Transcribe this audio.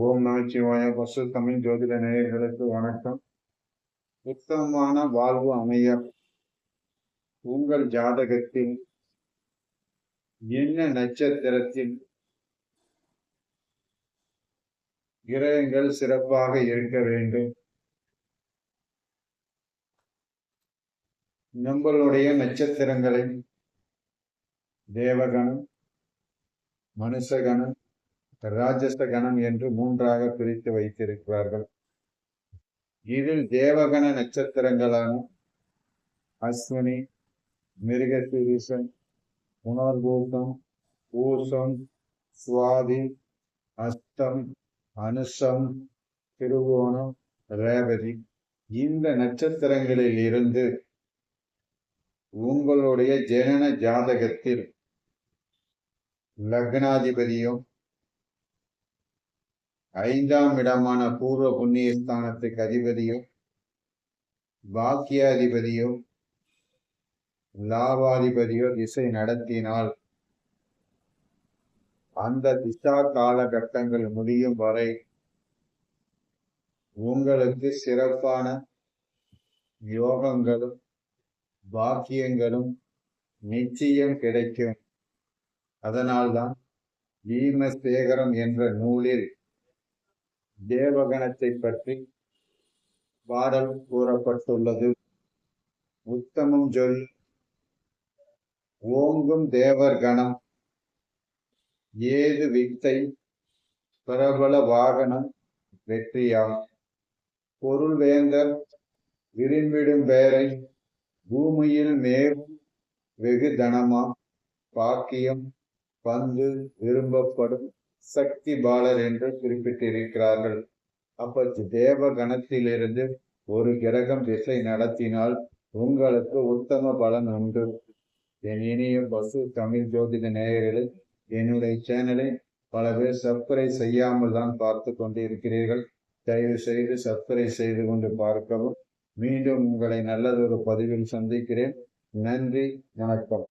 ஓம் நமச்சிவாய. பசு தமிழ் ஜோதிட நேயர்களுக்கு வணக்கம். உத்தமமான வாழ்வு அமைய உங்கள் ஜாதகத்தில் என்ன நட்சத்திரத்தில் கிரகங்கள் சிறப்பாக இருக்க வேண்டும்? நம்மளுடைய நட்சத்திரங்களை தேவகணம், மனுஷகணம், ராஜச கணம் என்று மூன்றாக பிரித்து வைத்திருக்கிறார்கள். இதில் தேவகண நட்சத்திரங்களான அஸ்வினி, மிருகசீரிஷம், புனர்பூசம், பூசம், சுவாதி, அஸ்தம், அனுஷம், திருவோணம், ரேவதி, இந்த நட்சத்திரங்களில் இருந்து உங்களுடைய ஜனன ஜாதகத்தில் லக்னாதிபதியும் 5ஆம் இடமான பூர்வ புண்ணிய ஸ்தானத்துக்கு அதிபதியும் பாக்கியாதிபதியோ லாபாதிபதியோ திசை நடத்தினால் அந்த திசா காலகட்டங்கள் முடியும் வரை உங்களுக்கு சிறப்பான யோகங்களும் பாக்கியங்களும் நிச்சயம் கிடைக்கும். அதனால்தான் பீமசேகரம் என்ற நூலில் தேவகணத்தை பற்றி பாடல் கூறப்பட்டுள்ளது. உத்தமம் சொல் ஓங்கும் தேவர் கணம், ஏது வித்தை பிரபல வாகனம் வெற்றியாம். பொருள் வேந்தர் விரும்பிடும் பெயரை பூமியில் மேவும் வெகு தனமாம். பாக்கியம் பந்து விரும்பப்படும் சக்தி பாலர் என்று குறிப்பிட்டிருக்கிறார்கள். அப்ப தேவ கணத்திலிருந்து ஒரு கிரகம் திசை நடத்தினால் உங்களுக்கு உத்தம பலன் உண்டு. என் இனிய பசு தமிழ் ஜோதிட நேயர்களே, என்னுடைய சேனலை பல பேர் சப்ஸ்கிரைப் செய்யாமல் தான் பார்த்து கொண்டு இருக்கிறீர்கள். தயவு செய்து சப்ஸ்கிரைப் செய்து கொண்டு பார்க்கவும். மீண்டும் உங்களை நல்லதொரு பதிவில் சந்திக்கிறேன். நன்றி, வணக்கம்.